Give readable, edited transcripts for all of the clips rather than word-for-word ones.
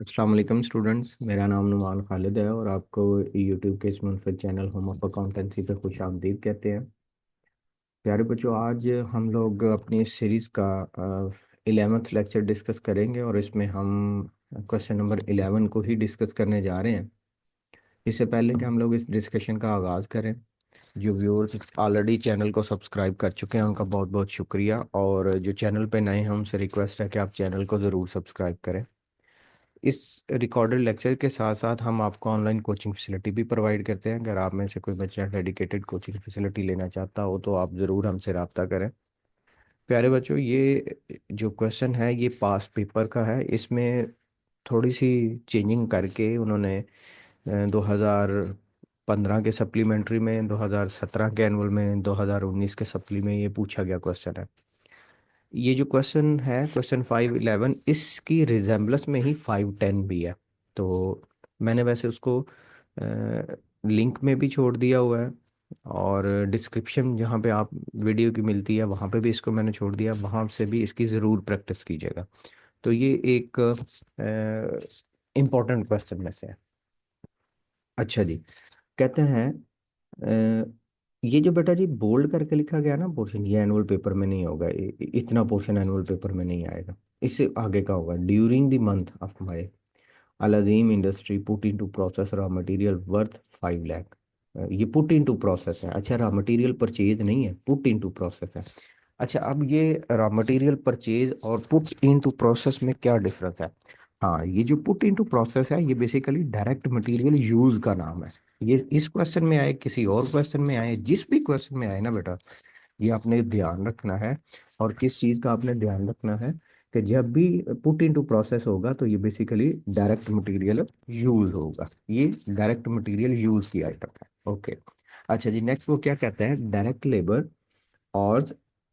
अस्सलाम वालेकुम स्टूडेंट्स। मेरा नाम नुमान खालिद है और आपको यूट्यूब के इस मुनफरद चैनल होम ऑफ अकाउंटेंसी पे खुश आमदीद कहते हैं। प्यारे बच्चों, आज हम लोग अपनी इस सीरीज़ का 11th लेक्चर डिस्कस करेंगे और इसमें हम क्वेश्चन नंबर 11 को ही डिस्कस करने जा रहे हैं। इससे पहले कि हम लोग इस डिस्कशन का आगाज़ करें, जो व्यूअर्स ऑलरेडी चैनल को सब्सक्राइब कर चुके हैं उनका बहुत बहुत शुक्रिया, और जो चैनल पे नए हैं उनसे रिक्वेस्ट है कि आप चैनल को ज़रूर सब्सक्राइब करें। इस रिकॉर्डेड लेक्चर के साथ साथ हम आपको ऑनलाइन कोचिंग फैसिलिटी भी प्रोवाइड करते हैं। अगर आप में से कोई बच्चा डेडिकेटेड कोचिंग फैसिलिटी लेना चाहता हो तो आप ज़रूर हमसे रब्ता करें। प्यारे बच्चों, ये जो क्वेश्चन है ये पास पेपर का है। इसमें थोड़ी सी चेंजिंग करके उन्होंने 2015 के सप्लीमेंट्री में, 2017 के एनुअल में, 2019 के सप्ली में ये पूछा गया क्वेश्चन है। ये जो क्वेश्चन है, क्वेश्चन 511, इसकी रिजेम्बलेंस में ही 510 भी है। तो मैंने वैसे उसको लिंक में भी छोड़ दिया हुआ है, और डिस्क्रिप्शन जहाँ पे आप वीडियो की मिलती है वहाँ पे भी इसको मैंने छोड़ दिया, वहाँ से भी इसकी ज़रूर प्रैक्टिस कीजिएगा। तो ये एक इम्पोर्टेंट क्वेश्चन में से है। अच्छा जी, कहते हैं अ, ये जो बेटा जी बोल्ड करके लिखा गया ना पोर्शन, ये एनुअल पेपर में नहीं होगा। इतना पोर्शन एनुअल पेपर में नहीं आएगा। इससे आगे का होगा, during the month of May अलाजीम industry put into process raw material worth 5 lakh. ये पुट इनटू प्रोसेस है। अच्छा, रॉ मटेरियल परचेज नहीं है, पुट इनटू प्रोसेस है। अच्छा, अब ये रॉ मटेरियल परचेज और पुट इनटू प्रोसेस में क्या डिफरेंस है? हाँ, ये जो पुट इनटू प्रोसेस है ये बेसिकली डायरेक्ट मटेरियल यूज का नाम है। ये इस क्वेश्चन में आए, किसी और क्वेश्चन में आए, जिस भी क्वेश्चन में आए ना बेटा, ये आपने ध्यान रखना है। और किस चीज का आपने ध्यान रखना है कि जब भी पुट इनटू प्रोसेस होगा तो ये बेसिकली डायरेक्ट मटेरियल यूज होगा। ये डायरेक्ट मटेरियल यूज की आइटम है। ओके। अच्छा जी, नेक्स्ट वो क्या कहते हैं, डायरेक्ट लेबर और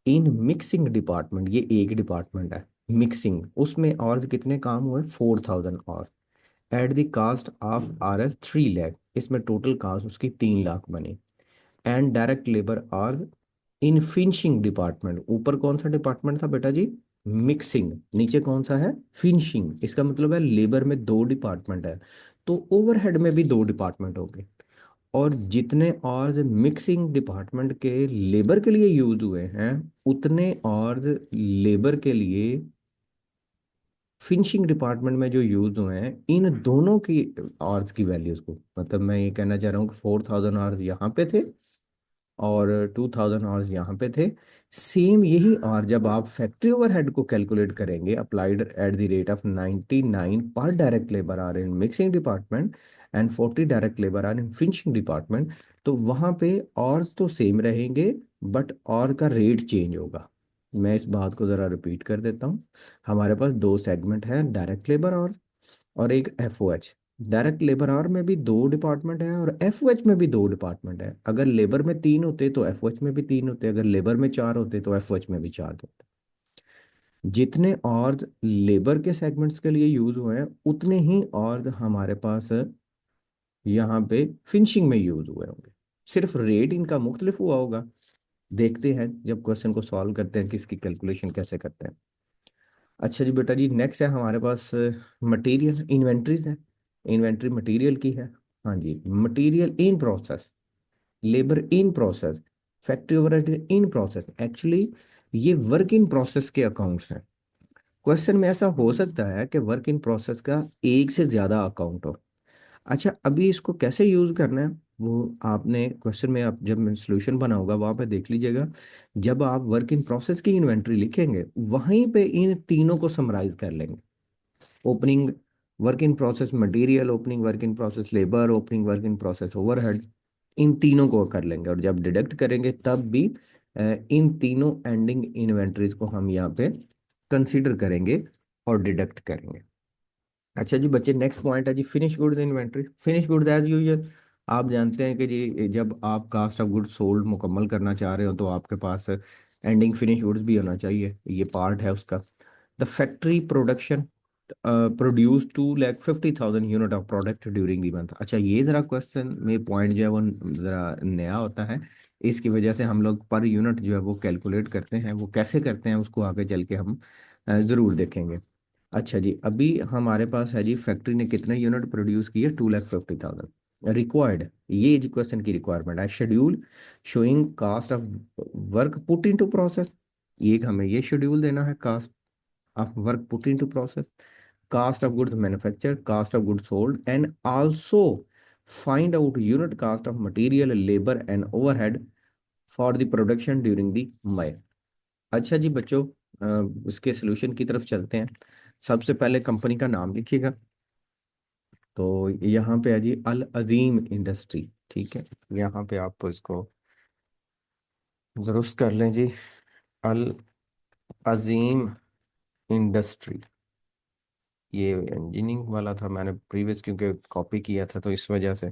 इन मिक्सिंग डिपार्टमेंट, ये एक डिपार्टमेंट है मिक्सिंग, उसमें और कितने काम हुए, 4000 और at the cost of RS 3 lakh, इसमें टोटल कास्ट उसकी 3 लाख बनी। And direct labour hour in finishing department, ऊपर कौन सा डिपार्टमेंट था बेटा जी, मिक्सिंग, नीचे कौन सा है, फिनिशिंग। इसका मतलब है लेबर में दो डिपार्टमेंट है, तो ओवरहेड में भी दो डिपार्टमेंट होंगे। और जितने और मिक्सिंग डिपार्टमेंट के लेबर के लिए यूज हुए हैं, उतने और लेबर के लिए फिनिशिंग डिपार्टमेंट में जो यूज हुए हैं, इन दोनों की आवर्स की वैल्यूज को, मतलब मैं ये कहना चाह रहा हूँ कि 4000 आवर्स यहाँ पे थे और 2000 आवर्स यहाँ पे थे। सेम यही आवर जब आप फैक्ट्री ओवरहेड को कैलकुलेट करेंगे, applied at the rate of 99 per direct labour hour in mixing department and 40 direct labour hour in finishing department, तो वहां पे आवर्स तो सेम रहेंगे, बट और का रेट चेंज होगा। मैं इस बात को जरा रिपीट कर देता हूँ। हमारे पास दो सेगमेंट हैं, डायरेक्ट लेबर और एक FOH। डायरेक्ट लेबर आवर में भी दो डिपार्टमेंट है और FOH में भी दो डिपार्टमेंट है। अगर लेबर में तीन होते तो FOH में भी तीन होते, अगर लेबर में चार होते तो FOH में भी चार होते। जितने और लेबर के सेगमेंट्स के लिए यूज हुए हैं, उतने ही और हमारे पास यहाँ पे फिनिशिंग में यूज हुए होंगे। सिर्फ रेट इनका मुख्तलिफ हुआ होगा। देखते हैं जब क्वेश्चन को सॉल्व करते हैं कि इसकी कैलकुलेशन कैसे करते हैं। अच्छा जी बेटा जी, नेक्स्ट है हमारे पास मटेरियल इन्वेंट्रीज है। इन्वेंट्री मटेरियल की है। हाँ जी, material in process, labour in process, factory overhead in process. Actually ये वर्क इन प्रोसेस के अकाउंट्स हैं। क्वेश्चन में ऐसा हो सकता है कि वर्क इन प्रोसेस का एक से ज्यादा अकाउंट हो। अच्छा, अभी इसको कैसे यूज करना है वो आपने क्वेश्चन में, आप जब सोल्यूशन बना होगा वहां पे देख लीजिएगा। जब आप वर्क इन प्रोसेस की इन्वेंट्री लिखेंगे, वहीं पे इन तीनों को समराइज कर लेंगे। Opening work in process material, opening work in process labour, opening work in process overhead, इन तीनों को कर लेंगे। और जब डिडक्ट करेंगे तब भी इन तीनों एंडिंग इन्वेंटरीज को हम यहाँ पे कंसीडर करेंगे और डिडक्ट करेंगे। अच्छा जी बच्चे, नेक्स्ट पॉइंट है जी finish goods inventory. Finish goods as usual आप जानते हैं कि जी जब आप कास्ट ऑफ गुड्स सोल्ड मुकम्मल करना चाह रहे हो तो आपके पास एंडिंग फिनिश गुड्स भी होना चाहिए, ये पार्ट है उसका। The factory production produce 2,50,000 unit of product during the month. अच्छा, ये जरा क्वेश्चन में पॉइंट जो है वो जरा नया होता है। इसकी वजह से हम लोग पर यूनिट जो है वो कैलकुलेट करते हैं, वो कैसे करते हैं उसको आगे चल के हम जरूर देखेंगे। अच्छा जी, अभी हमारे पास है जी, फैक्ट्री ने कितने यूनिट प्रोड्यूस किए, 2,50,000 रिक्वायर्ड। ये जी क्वेश्चन की रिक्वायरमेंट है। Schedule showing cost of work put into process, ये हमें ये शेड्यूल देना है, cost of work put into process, cost of goods manufactured, cost of goods sold, and also find out unit cost of material, labor and overhead for the production during the month। अच्छा जी बच्चों, इसके solution की तरफ चलते हैं। सबसे पहले कंपनी का नाम लिखिएगा। तो यहाँ पे है जी अल अजीम इंडस्ट्री, ठीक है। यहाँ पे आप इसको दुरुस्त कर लें जी, अल अजीम इंडस्ट्री। ये इंजीनियरिंग वाला था, मैंने प्रीवियस क्योंकि कॉपी किया था तो इस वजह से।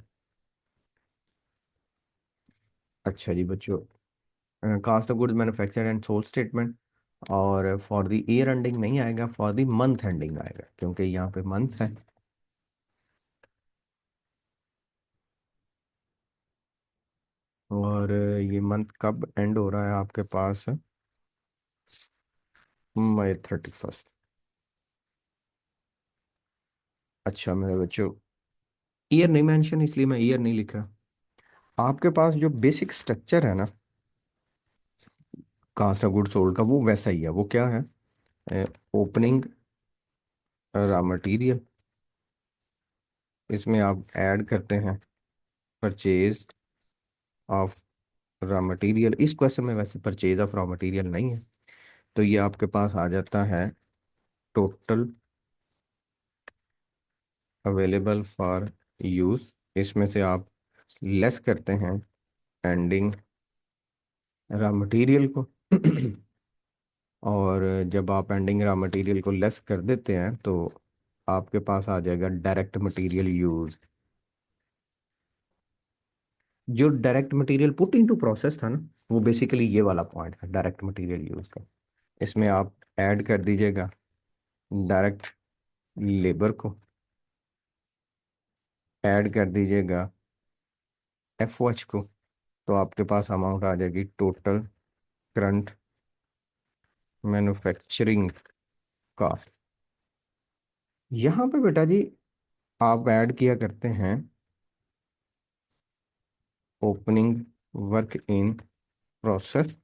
अच्छा जी बच्चों, cost of goods manufactured and sold statement, और फॉर द ईयर एंडिंग नहीं आएगा, फॉर द मंथ एंडिंग आएगा क्योंकि यहाँ पे मंथ है। और ये मंथ कब एंड हो रहा है आपके पास, मई 31st। अच्छा मेरे बच्चों, ईयर नहीं मेंशन, इसलिए मैं ईयर नहीं लिख रहा। आपके पास जो बेसिक स्ट्रक्चर है ना कास्ट ऑफ गुड्स सोल्ड का, वो वैसा ही है। वो क्या है, ओपनिंग रॉ मटेरियल, इसमें आप ऐड करते हैं परचेज ऑफ रॉ मटेरियल। इस क्वेश्चन में वैसे परचेज ऑफ रॉ मटेरियल नहीं है, तो ये आपके पास आ जाता है टोटल अवेलेबल फॉर यूज। इसमें से आप लेस करते हैं एंडिंग रॉ मटेरियल को और जब आप एंडिंग रॉ मटेरियल को लेस कर देते हैं तो आपके पास आ जाएगा डायरेक्ट मटेरियल यूज। जो direct material put into process था ना, वो बेसिकली ये वाला पॉइंट है डायरेक्ट मटेरियल यूज का। इसमें आप ऐड कर दीजिएगा डायरेक्ट लेबर को, ऐड कर दीजिएगा एफ ओ एच को, तो आपके पास अमाउंट आ जाएगी टोटल करंट मैन्युफैक्चरिंग कॉस्ट। यहाँ पे बेटा जी आप ऐड किया करते हैं opening work in process,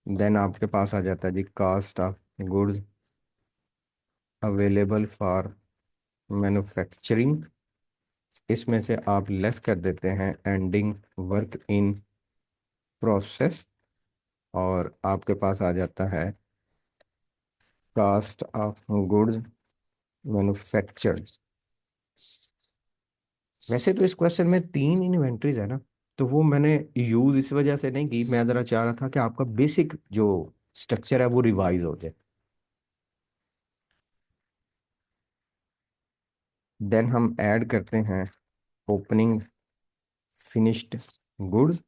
then आपके पास आ जाता है जी cost of goods available for manufacturing. इसमें से आप लेस कर देते हैं एंडिंग वर्क इन प्रोसेस, और आपके पास आ जाता है कास्ट ऑफ गुड्स मैन्युफैक्चर्ड। वैसे तो इस क्वेश्चन में 3 इन्वेंटरीज है ना, तो वो मैंने यूज इस वजह से नहीं की, मैं जरा चाह रहा था कि आपका बेसिक जो स्ट्रक्चर है वो रिवाइज हो जाए। देन हम ऐड करते हैं ओपनिंग फिनिश्ड गुड्स,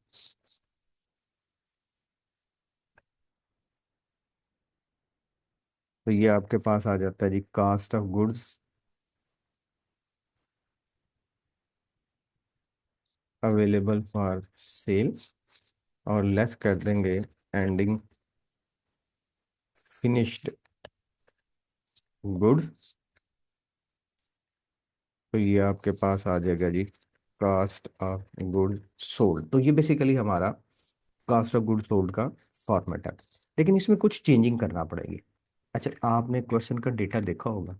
तो ये आपके पास आ जाता है जी cost of goods available for sale, और लेस कर देंगे एंडिंग फिनिश्ड गुड्स, तो ये आपके पास आ जाएगा जी कास्ट ऑफ गुड्स सोल्ड। तो ये बेसिकली हमारा कास्ट ऑफ गुड्स सोल्ड का फॉर्मेट है, लेकिन इसमें कुछ चेंजिंग करना पड़ेगी। अच्छा, आपने क्वेश्चन का डेटा देखा होगा,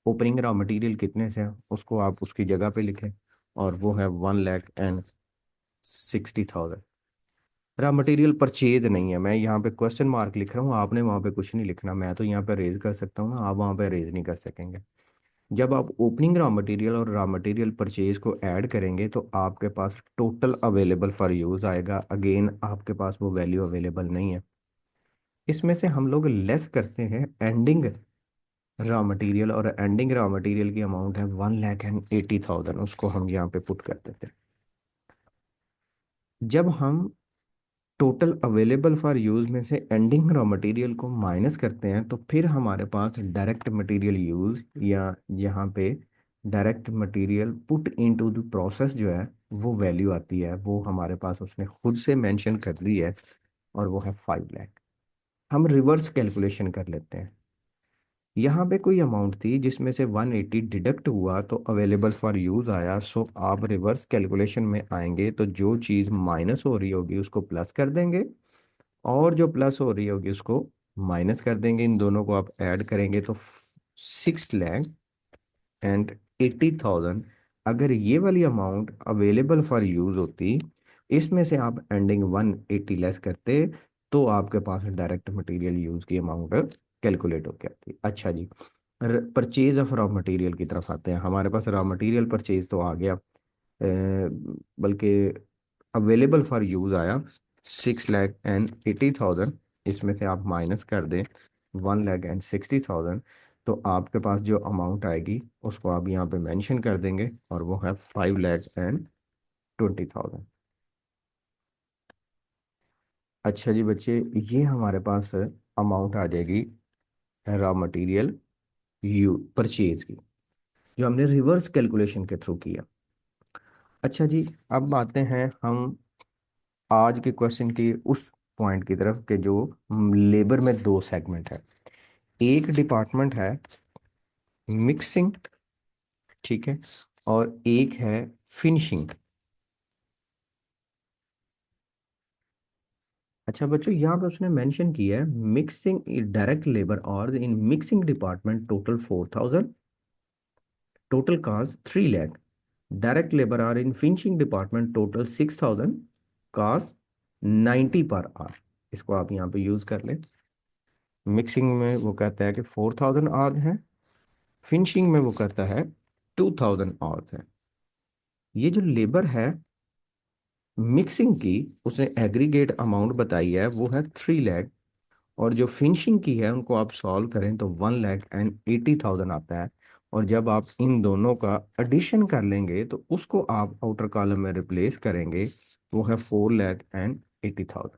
ओपनिंग रॉ मटेरियल कितने से है उसको आप उसकी जगह पे लिखें, और वो है 1,60,000। रॉ मटेरियल परचेज नहीं है, मैं यहाँ पे क्वेश्चन मार्क लिख रहा हूँ, आपने वहाँ पे कुछ नहीं लिखना। मैं तो यहाँ पे रेज कर सकता हूँ ना, आप वहाँ पे रेज नहीं कर सकेंगे। जब आप ओपनिंग रॉ मटेरियल और रॉ मटेरियल परचेज को ऐड करेंगे तो आपके पास टोटल अवेलेबल फॉर यूज आएगा। अगेन आपके पास वो वैल्यू अवेलेबल नहीं है। इसमें से हम लोग लेस करते हैं एंडिंग रॉ मटेरियल, और एंडिंग रॉ मटेरियल की अमाउंट है 1,80,000, उसको हम यहाँ पे पुट कर देते हैं। जब हम टोटल अवेलेबल फॉर यूज में से एंडिंग रॉ मटेरियल को माइनस करते हैं तो फिर हमारे पास डायरेक्ट मटेरियल यूज, या यहाँ पे direct material put into the process जो है वो वैल्यू आती है। वो हमारे पास उसने खुद से मेंशन कर दी है, और वो है 5 लाख। हम रिवर्स कैलकुलेशन कर लेते हैं। यहाँ पे कोई अमाउंट थी जिसमें से 180 डिडक्ट हुआ तो अवेलेबल फॉर यूज आया, सो आप रिवर्स कैलकुलेशन में आएंगे तो जो चीज़ माइनस हो रही होगी उसको प्लस कर देंगे, और जो प्लस हो रही होगी उसको माइनस कर देंगे। इन दोनों को आप ऐड करेंगे तो 6,80,000। अगर ये वाली अमाउंट अवेलेबल फॉर यूज होती, इसमें से आप एंडिंग 180 लेस करते, तो आपके पास डायरेक्ट मटेरियल यूज की अमाउंट कैलकुलेट होकर आती। अच्छा जी, परचेज ऑफ रॉ मटेरियल की तरफ आते हैं। हमारे पास रॉ मटेरियल परचेज तो आ गया, बल्कि अवेलेबल फॉर यूज आया 6,80,000। इसमें से आप माइनस कर दें 1,60,000, तो आपके पास जो अमाउंट आएगी उसको आप यहाँ पे मेंशन कर देंगे, और वो है 5,20,000। अच्छा जी बच्चे, ये हमारे पास अमाउंट आ जाएगी रॉ मटेरियल यू परचेज की, जो हमने रिवर्स कैलकुलेशन के थ्रू किया। अच्छा जी, अब आते हैं हम आज के क्वेश्चन की उस पॉइंट की तरफ के जो लेबर में दो सेगमेंट है। एक डिपार्टमेंट है मिक्सिंग, ठीक है, और एक है फिनिशिंग। अच्छा बच्चों, यहाँ पे उसने मेंशन किया है मिक्सिंग डायरेक्ट लेबर और in mixing department total 4,000, total cost 3 lakh. Direct labour hour in finishing department total 6,000, cost 90 per are. इसको आप यहाँ पे यूज कर लें। मिक्सिंग में वो कहता है कि 4,000 आवर्स है, फिनिशिंग में वो कहता है 2,000 आवर्स है। ये जो लेबर है मिक्सिंग की, उसने एग्रीगेट अमाउंट बताई है वो है 3 लाख, और जो फिनिशिंग की है उनको आप सॉल्व करें तो 1,80,000 आता है। और जब आप इन दोनों का एडिशन कर लेंगे तो उसको आप आउटर कॉलम में रिप्लेस करेंगे, वो है 4,80,000।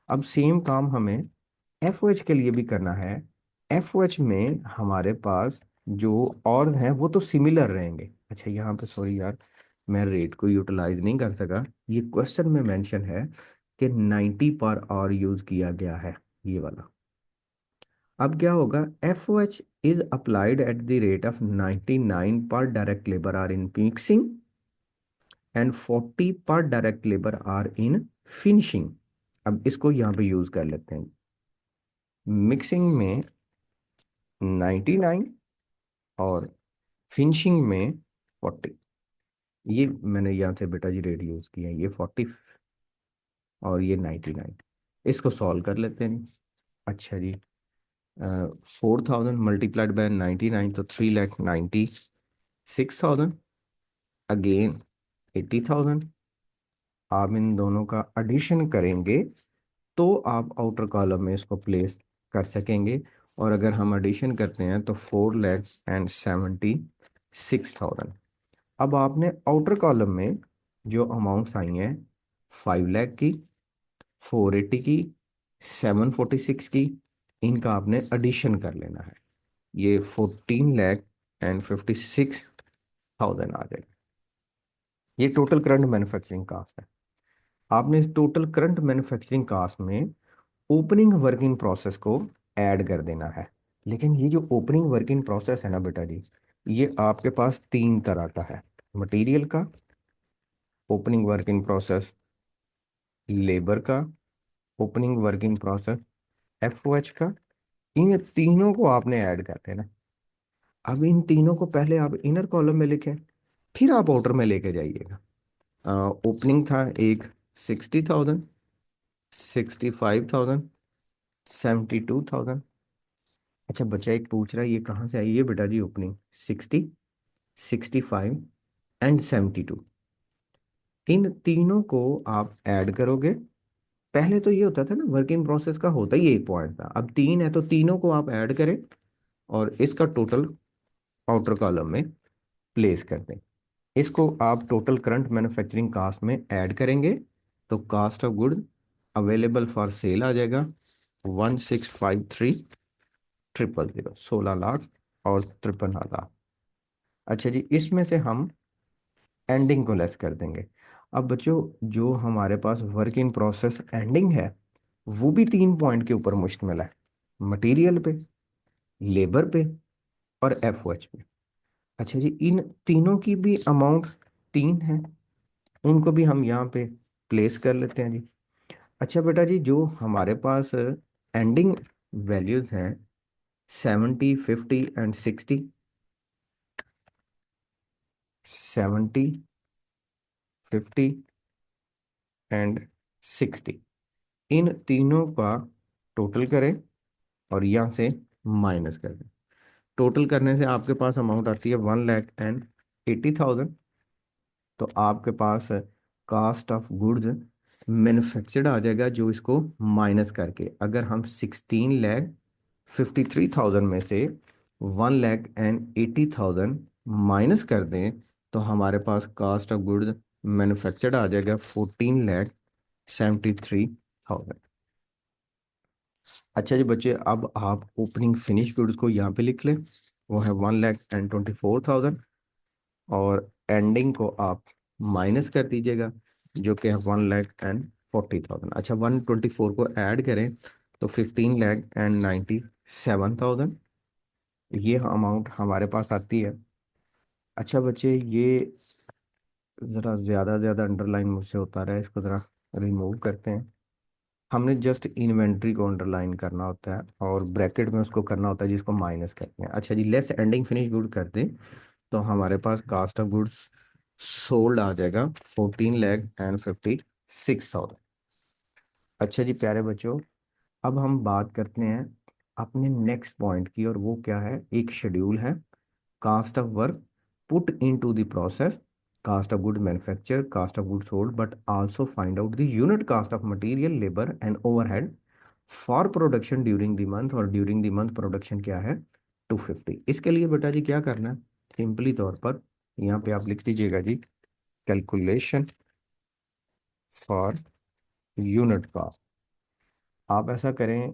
अब सेम काम हमें एफ ओ एच के लिए भी करना है। एफ ओ एच में हमारे पास जो और हैं वो तो सिमिलर रहेंगे। अच्छा यहाँ पे सॉरी यार, मैं रेट को यूटिलाइज नहीं कर सका। ये क्वेश्चन में मेंशन है कि 90 पर आवर यूज किया गया है, ये वाला। अब क्या होगा, F O H is applied at the rate of 99 per direct labour hour in mixing and 40 per direct labour hour in finishing. अब इसको यहाँ पे यूज कर लेते हैं। मिक्सिंग में 99 और फिनिशिंग में 40। ये मैंने यहाँ से बेटा जी रेट यूज किया है, ये 40 और ये 99। इसको सॉल्व कर लेते हैं। अच्छा जी, 4,000 मल्टीप्लाइड बाय 99 तो 3,96,000, अगेन 80,000। आप इन दोनों का एडिशन करेंगे तो आप आउटर कॉलम में इसको प्लेस कर सकेंगे। और अगर हम एडिशन करते हैं तो 4,76,000। अब आपने आउटर कॉलम में जो अमाउंट्स आई हैं 5 लाख की, 480 की, 746 की, इनका आपने एडिशन कर लेना है। ये 14,56,000 आ जाएगा। ये टोटल करंट मैन्युफैक्चरिंग कास्ट है। आपने इस टोटल करंट मैन्युफैक्चरिंग कास्ट में ओपनिंग वर्किंग प्रोसेस को ऐड कर देना है। लेकिन ये जो ओपनिंग वर्किंग प्रोसेस है ना बेटा जी, ये आपके पास तीन तरह का है। मटेरियल का ओपनिंग वर्किंग प्रोसेस, लेबर का opening working process, F O H का। इन तीनों को आपने ऐड कर देना। अब इन तीनों को पहले आप इनर कॉलम में लिखें, फिर आप आउटर में लेके जाइएगा। ओपनिंग था एक 60,000, 65,000, 72,000। अच्छा बच्चा एक पूछ रहा है ये कहाँ से आई है बेटा जी ओपनिंग 60, 65 एंड 72। इन तीनों को आप ऐड करोगे। पहले तो ये होता था ना, वर्किंग प्रोसेस का होता ही एक पॉइंट था, अब तीन है तो तीनों को आप ऐड करें और इसका टोटल आउटर कॉलम में प्लेस कर दें। इसको आप टोटल करंट मैन्युफैक्चरिंग कास्ट में ऐड करेंगे तो cost of good available for sale आ जाएगा 16,53,000, 16 लाख और 53,000। अच्छा जी, इसमें से हम एंडिंग को लेस कर देंगे। अब बच्चों, जो हमारे पास वर्क इन प्रोसेस एंडिंग है वो भी 3 पॉइंट के ऊपर मुश्तमिल है, मटेरियल पे, लेबर पे और एफओएच पे। अच्छा जी, इन तीनों की भी अमाउंट 3 है, उनको भी हम यहाँ पे प्लेस कर लेते हैं जी। अच्छा बेटा जी, जो हमारे पास एंडिंग वैल्यूज हैं 70, 50 एंड 60, 70, 50 एंड 60, इन तीनों का टोटल करें और यहाँ से माइनस कर दें। टोटल करने से आपके पास अमाउंट आती है 1,80,000। तो आपके पास कास्ट ऑफ गुड्स मैन्युफैक्चर्ड आ जाएगा, जो इसको माइनस करके अगर हम 16,53,000 में से 1,80,000 माइनस कर दें, तो हमारे पास कास्ट ऑफ गुड्स मैन्युफैक्चर्ड आ जाएगा 14,73,000। अच्छा जी बच्चे, अब आप ओपनिंग फिनिश गुड्स को यहाँ पे लिख लें, वो है 1,24,000, और एंडिंग को आप माइनस कर दीजिएगा, जो कि है 1,40,000। अच्छा, 124 को ऐड करें तो 15,97,000 ये अमाउंट हमारे पास आती है। अच्छा बच्चे, ये ज़रा ज़्यादा ज़्यादा अंडरलाइन मुझसे होता रहा है, इसको ज़रा रिमूव करते हैं। हमने जस्ट इन्वेंट्री को अंडरलाइन करना होता है और ब्रैकेट में उसको करना होता है जिसको माइनस करते हैं। अच्छा जी, लेस एंडिंग फिनिश गुड कर दें तो हमारे पास कास्ट ऑफ गुड्स सोल्ड आ जाएगा 14,56,000। अच्छा जी प्यारे बच्चों, अब हम बात करते हैं अपने नेक्स्ट पॉइंट की, और वो क्या है, एक शेड्यूल है, cost of work put into the process, cost of good manufacture, cost of good sold, but also find out the unit cost of material, labour and overhead for production during the month, और during the month production क्या है, 250। इसके लिए बेटा जी क्या करना है, simply तौर पर यहाँ पे आप लिख दीजिएगा जी, कैलकुलेशन फॉर यूनिट कास्ट। आप ऐसा करें,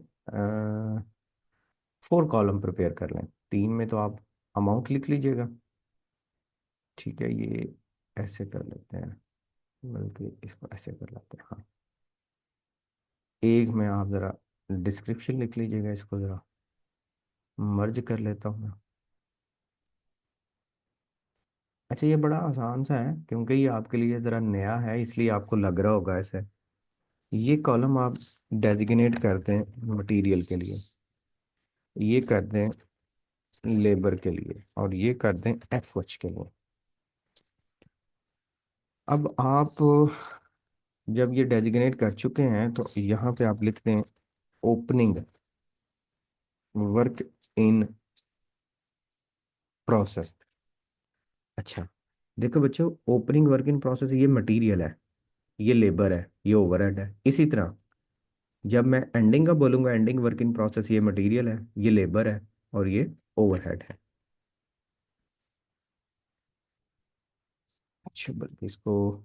4 कॉलम प्रिपेयर कर लें, 3 में तो आप अमाउंट लिख लीजिएगा। ठीक है, ये ऐसे कर लेते हैं, बल्कि इसको ऐसे कर लेते हैं, हाँ। एक में आप ज़रा डिस्क्रिप्शन लिख लीजिएगा, इसको ज़रा मर्ज कर लेता हूँ मैं। अच्छा, ये बड़ा आसान सा है, क्योंकि ये आपके लिए ज़रा नया है, इसलिए आपको लग रहा होगा ऐसे। ये कॉलम आप डेजिग्नेट कर दें मटेरियल के लिए, ये कर दें लेबर के लिए, और ये कर दें एफएच के लिए। अब आप जब ये डेजिग्नेट कर चुके हैं तो यहाँ पे आप लिख दें ओपनिंग वर्क इन प्रोसेस। अच्छा, देखो बच्चों, ओपनिंग वर्क इन प्रोसेस ये मटेरियल है, ये लेबर है, ये ओवरहेड है। इसी तरह जब मैं एंडिंग का बोलूंगा, एंडिंग वर्क इन प्रोसेस ये मटेरियल है, ये लेबर है, और ये ओवरहेड है। अच्छा, बल्कि इसको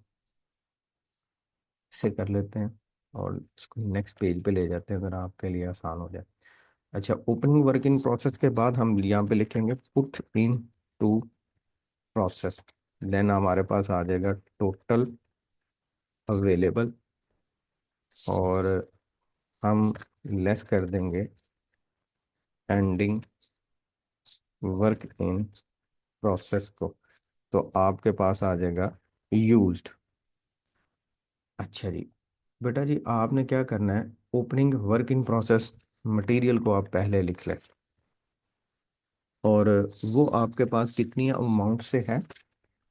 से कर लेते हैं और इसको नेक्स्ट पेज पे ले जाते हैं, अगर आपके लिए आसान हो जाए। अच्छा, ओपनिंग वर्क इन प्रोसेस के बाद हम यहाँ पे लिखेंगे put in to process, then हमारे पास आ जाएगा टोटल अवेलेबल, और हम लेस कर देंगे एंडिंग वर्क इन प्रोसेस को, तो आपके पास आ जाएगा यूज्ड। अच्छा जी बेटा जी, आपने क्या करना है, opening work in process material को आप पहले लिख लें, और वो आपके पास कितनी अमाउंट से है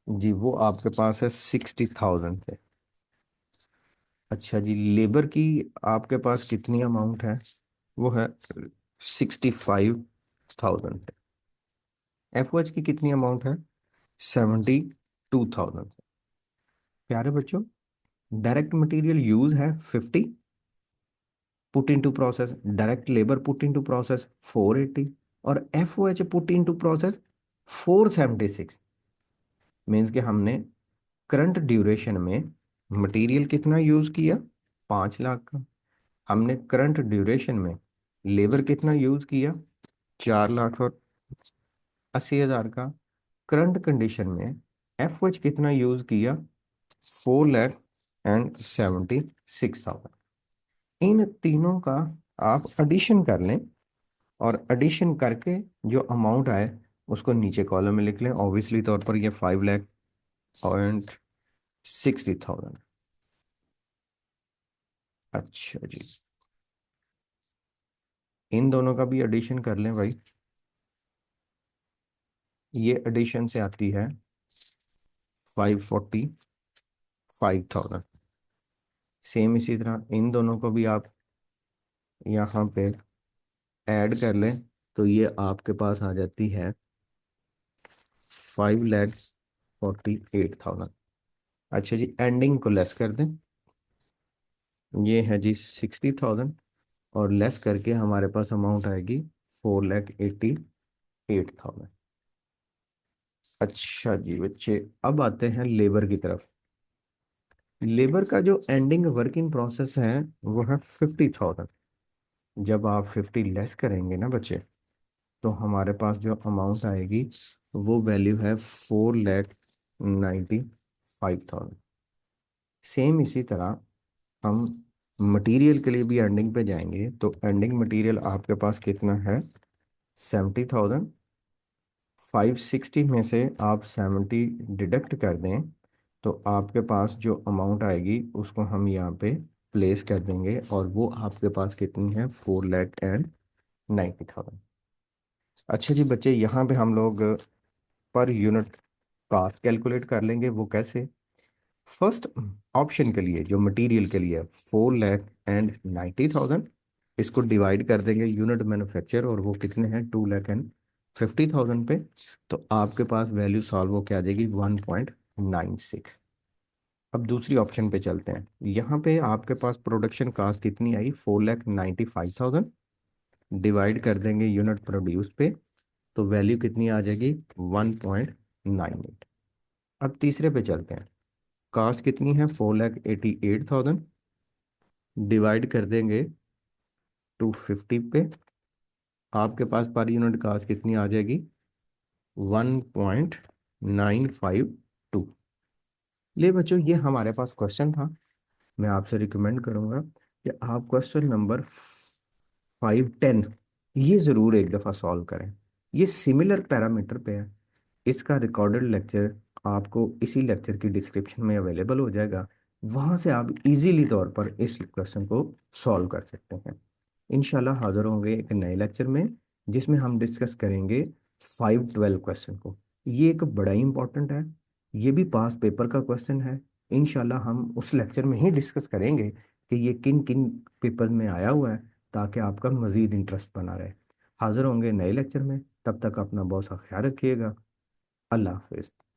जी, वो आपके पास है 60,000 से। अच्छा जी, लेबर की आपके पास कितनी अमाउंट है, वो है 65,000 से। एफओएच की कितनी अमाउंट है, 72,000 से। प्यारे बच्चों, डायरेक्ट मटेरियल यूज है 50, put into process, direct labour put into process 480, और FOH put into process 476। Means कि हमने करंट ड्यूरेशन में मटेरियल कितना यूज किया, 5 लाख का। हमने करंट ड्यूरेशन में लेबर कितना यूज किया, 4,80,000 का। करंट कंडीशन में एफएच कितना यूज किया, 4,76,000। इन तीनों का आप एडिशन कर लें, और एडिशन करके जो अमाउंट आए उसको नीचे कॉलम में लिख लें। ऑब्वियसली तौर पर ये 5,60,000। अच्छा जी, इन दोनों का भी एडिशन कर लें भाई। ये एडिशन से आती है 545,000। सेम इसी तरह इन दोनों को भी आप यहाँ पे ऐड कर लें, तो ये आपके पास आ जाती है 5,48,000। अच्छा जी, एंडिंग को लेस कर दें। ये है जी 60,000, और लेस करके हमारे पास अमाउंट आएगी 4,88,000। अच्छा जी बच्चे, अब आते हैं लेबर की तरफ। लेबर का जो एंडिंग वर्किंग प्रोसेस है वो है 50,000। जब आप 50 लेस करेंगे ना बच्चे, तो हमारे पास जो अमाउंट आएगी वो वैल्यू है 4,95,000। सेम इसी तरह हम मटेरियल के लिए भी एंडिंग पे जाएंगे, तो एंडिंग मटेरियल आपके पास कितना है? 70,000। 560 में से आप 70 डिडक्ट कर दें, तो आपके पास जो अमाउंट आएगी उसको हम यहाँ पे प्लेस कर देंगे, और वो आपके पास कितनी है? 4,90,000। अच्छा जी बच्चे, यहाँ पे हम लोग पर यूनिट कॉस्ट कैलकुलेट कर लेंगे। वो कैसे? फर्स्ट ऑप्शन के लिए जो मटेरियल के लिए 4,90,000, इसको डिवाइड कर देंगे यूनिट मैन्युफैक्चर, और वो कितने हैं? 2,50,000 पे। तो आपके पास वैल्यू सॉल्व होके आ जाएगी 1.96। अब दूसरी ऑप्शन पे चलते हैं। यहाँ पे आपके पास प्रोडक्शन कास्ट कितनी आई? 4,95,000। डिवाइड कर देंगे यूनिट प्रोड्यूस पे, तो वैल्यू कितनी आ जाएगी? 1.98। अब तीसरे पे चलते हैं। कास्ट कितनी है? 4,88,000। डिवाइड कर देंगे 250 पे, आपके पास पर यूनिट कास्ट कितनी आ जाएगी? 1.952। ले बच्चों, ये हमारे पास क्वेश्चन था। मैं आपसे रिकमेंड करूंगा कि आप क्वेश्चन नंबर 510 ये ज़रूर एक दफ़ा सॉल्व करें। ये सिमिलर पैरामीटर पे है। इसका रिकॉर्डेड लेक्चर आपको इसी लेक्चर की डिस्क्रिप्शन में अवेलेबल हो जाएगा। वहाँ से आप इजीली तौर पर इस क्वेश्चन को सॉल्व कर सकते हैं। इंशाल्लाह हाज़िर होंगे एक नए लेक्चर में, जिसमें हम डिस्कस करेंगे 512 क्वेश्चन को। ये एक बड़ा ही इंपॉर्टेंट है, ये भी पास पेपर का क्वेश्चन है। इंशाल्लाह हम उस लेक्चर में ही डिस्कस करेंगे कि ये किन किन पेपर में आया हुआ है, ताकि आपका मज़ीद इंटरेस्ट बना रहे। हाज़िर होंगे नए लेक्चर में, तब तक अपना बहुत सा ख्याल रखिएगा। अल्लाह हाफिज़।